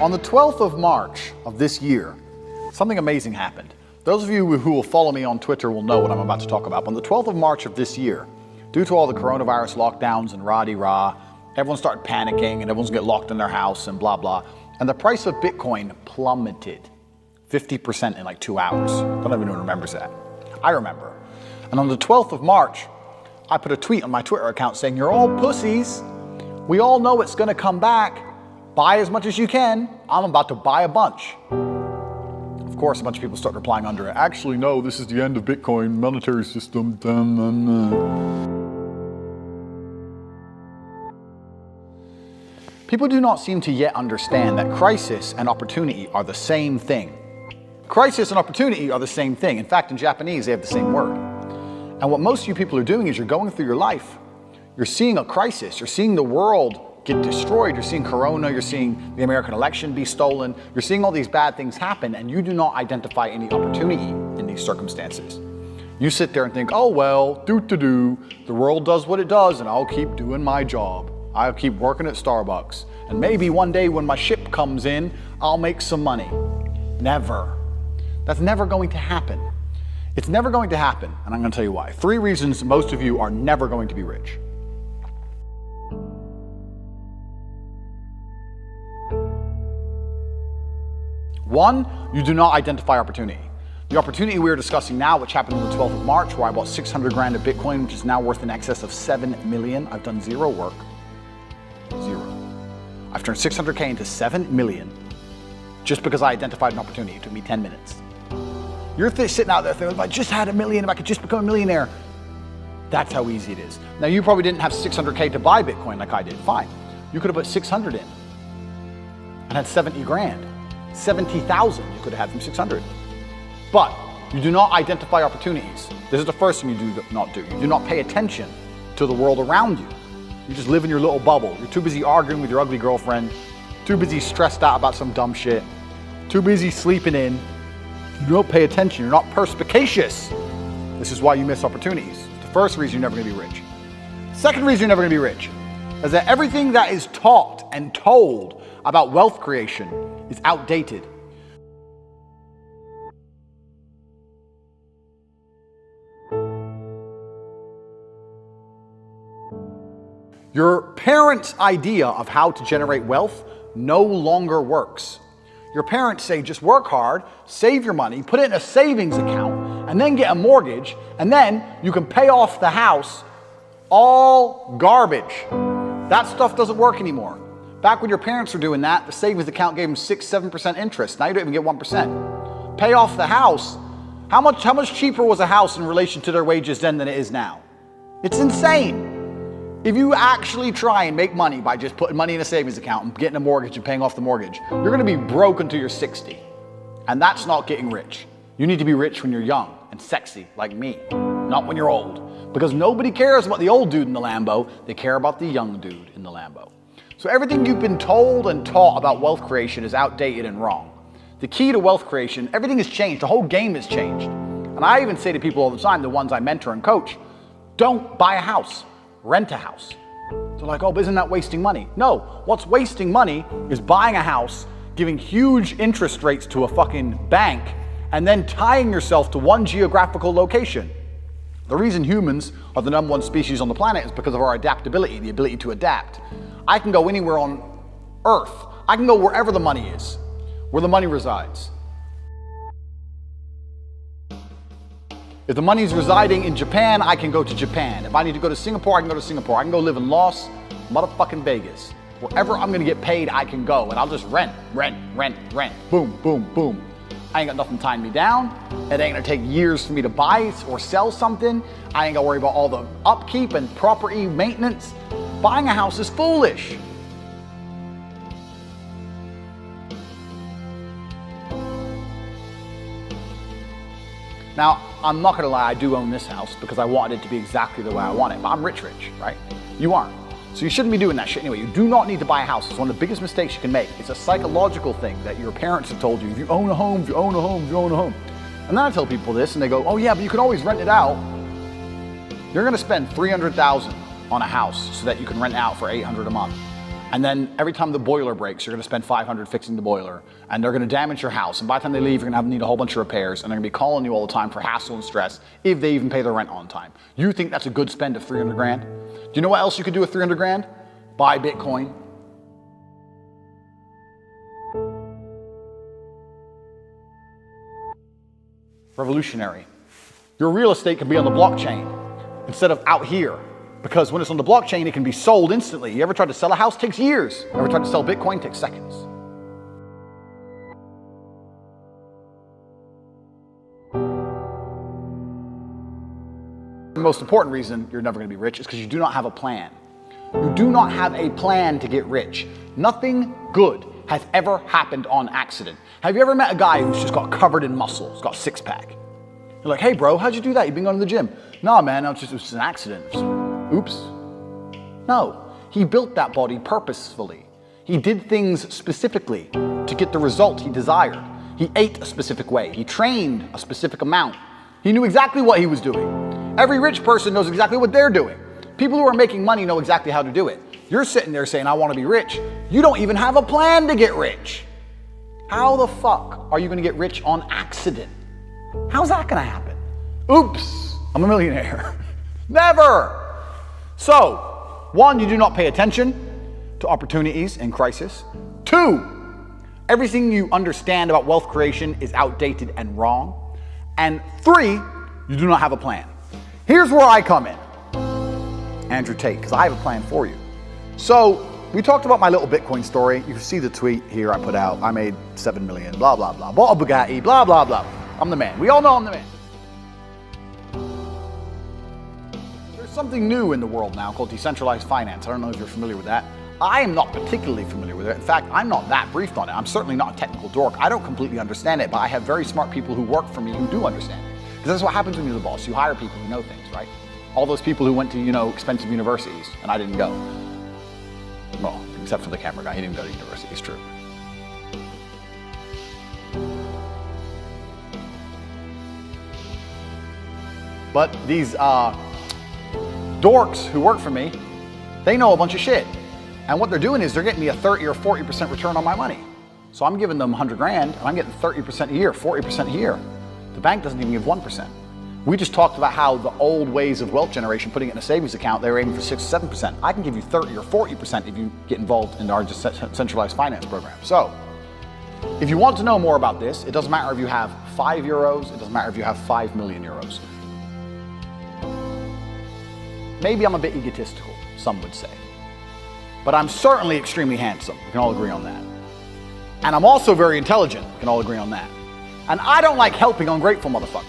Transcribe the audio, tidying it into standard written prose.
On the 12th of March of this year, something amazing happened. Those of you who will follow me on Twitter will know what I'm about to talk about. On the 12th of March of this year, due to all the coronavirus lockdowns and rah-de-rah, everyone started panicking and everyone's gonna get locked in their house and blah, blah. And the price of Bitcoin plummeted 50% in like 2 hours. Don't even know who remembers that. I remember. And on the 12th of March, I put a tweet on my Twitter account saying, "You're all pussies. We all know it's gonna come back. Buy as much as you can. I'm about to buy a bunch." Of course, a bunch of people start replying under it. "Actually, no, this is the end of Bitcoin monetary system." People do not seem to yet understand that crisis and opportunity are the same thing. Crisis and opportunity are the same thing. In fact, in Japanese, they have the same word. And what most of you people are doing is you're going through your life. You're seeing a crisis. You're seeing the world get destroyed. You're seeing Corona. You're seeing the American election be stolen. You're seeing all these bad things happen, and you do not identify any opportunity in these circumstances. You sit there and think, "Oh, well, the world does what it does, and I'll keep doing my job. I'll keep working at Starbucks. And maybe one day when my ship comes in, I'll make some money." Never. That's never going to happen. It's never going to happen, and I'm going to tell you why. 3 reasons most of you are never going to be rich. One, you do not identify opportunity. The opportunity we're discussing now, which happened on the 12th of March, where I bought 600 grand of Bitcoin, which is now worth in excess of 7 million. I've done zero work. Zero. I've turned 600K into 7 million just because I identified an opportunity. It took me 10 minutes. You're sitting out there thinking, "If I just had a million, if I could just become a millionaire." That's how easy it is. Now, you probably didn't have 600K to buy Bitcoin like I did. Fine. You could have put 600 in and had 70 grand. 70,000 you could have had from 600. But you do not identify opportunities. This is the first thing you do not do. You do not pay attention to the world around you. You just live in your little bubble. You're too busy arguing with your ugly girlfriend, too busy stressed out about some dumb shit, too busy sleeping in. You don't pay attention. You're not perspicacious. This is why you miss opportunities. It's the first reason you're never going to be rich. Second reason you're never going to be rich is that everything that is taught and told about wealth creation is outdated. Your parents' idea of how to generate wealth no longer works. Your parents say, just work hard, save your money, put it in a savings account, and then get a mortgage, and then you can pay off the house. All garbage. That stuff doesn't work anymore. Back when your parents were doing that, the savings account gave them 6-7% interest. Now you don't even get 1%. Pay off the house. How much cheaper was a house in relation to their wages then than it is now? It's insane. If you actually try and make money by just putting money in a savings account and getting a mortgage and paying off the mortgage, you're going to be broke until you're 60. And that's not getting rich. You need to be rich when you're young and sexy like me, not when you're old. Because nobody cares about the old dude in the Lambo. They care about the young dude in the Lambo. So everything you've been told and taught about wealth creation is outdated and wrong. The key to wealth creation, everything has changed. The whole game has changed. And I even say to people all the time, the ones I mentor and coach, don't buy a house. Rent a house. They're like, "Oh, but isn't that wasting money?" No, what's wasting money is buying a house, giving huge interest rates to a fucking bank, and then tying yourself to one geographical location. The reason humans are the #1 species on the planet is because of our adaptability, the ability to adapt. I can go anywhere on Earth. I can go wherever the money is, where the money resides. If the money's residing in Japan, I can go to Japan. If I need to go to Singapore, I can go to Singapore. I can go live in Las motherfucking Vegas. Wherever I'm gonna get paid, I can go, and I'll just rent. Boom, boom, boom. I ain't got nothing tying me down. It ain't gonna take years for me to buy or sell something. I ain't gotta worry about all the upkeep and property maintenance. Buying a house is foolish. Now, I'm not gonna lie, I do own this house because I wanted it to be exactly the way I want it, but I'm rich, right? You aren't. So you shouldn't be doing that shit anyway. You do not need to buy a house. It's one of the biggest mistakes you can make. It's a psychological thing that your parents have told you. If you own a home, if you own a home, if you own a home. And then I tell people this and they go, "Oh yeah, but you can always rent it out." You're gonna spend $300,000 on a house so that you can rent it out for $800 a month. And then every time the boiler breaks, you're going to spend $500 fixing the boiler, and they're going to damage your house. And by the time they leave, you're going to need a whole bunch of repairs, and they're going to be calling you all the time for hassle and stress if they even pay their rent on time. You think that's a good spend of 300 grand? Do you know what else you could do with 300 grand? Buy Bitcoin. Revolutionary. Your real estate can be on the blockchain instead of out here. Because when it's on the blockchain, it can be sold instantly. You ever tried to sell a house? It takes years. You ever tried to sell Bitcoin? It takes seconds. The most important reason you're never going to be rich is because you do not have a plan. You do not have a plan to get rich. Nothing good has ever happened on accident. Have you ever met a guy who's just got covered in muscle, he's got a six-pack? You're like, hey bro, how'd you do that? You've been going to the gym. No man, it was just an accident. Oops. No, he built that body purposefully. He did things specifically to get the result he desired. He ate a specific way. He trained a specific amount. He knew exactly what he was doing. Every rich person knows exactly what they're doing. People who are making money know exactly how to do it. You're sitting there saying, I want to be rich. You don't even have a plan to get rich. How the fuck are you going to get rich on accident? How's that going to happen? Oops, I'm a millionaire. Never. So, 1, you do not pay attention to opportunities in crisis. 2, everything you understand about wealth creation is outdated and wrong. And 3, you do not have a plan. Here's where I come in, Andrew Tate, because I have a plan for you. So, we talked about my little Bitcoin story. You can see the tweet here I put out. I made 7 million, blah, blah, blah. Bought a Bugatti, blah, blah, blah. I'm the man. We all know I'm the man. Something new in the world now called decentralized finance. I don't know if you're familiar with that. I am not particularly familiar with it. In fact, I'm not that briefed on it. I'm certainly not a technical dork. I don't completely understand it, but I have very smart people who work for me who do understand it. Because that's what happens when you're the boss. You hire people who know things, right? All those people who went to, expensive universities, and I didn't go. Well, except for the camera guy. He didn't go to university. It's true. But these dorks who work for me, they know a bunch of shit. And what they're doing is they're getting me a 30 or 40% return on my money. So I'm giving them 100 grand and I'm getting 30% a year, 40% a year. The bank doesn't even give 1%. We just talked about how the old ways of wealth generation, putting it in a savings account, they were aiming for 6 or 7%. I can give you 30 or 40% if you get involved in our centralized finance program. So if you want to know more about this, it doesn't matter if you have 5 euros, it doesn't matter if you have 5 million euros. Maybe I'm a bit egotistical, some would say. But I'm certainly extremely handsome. We can all agree on that. And I'm also very intelligent. We can all agree on that. And I don't like helping ungrateful motherfuckers.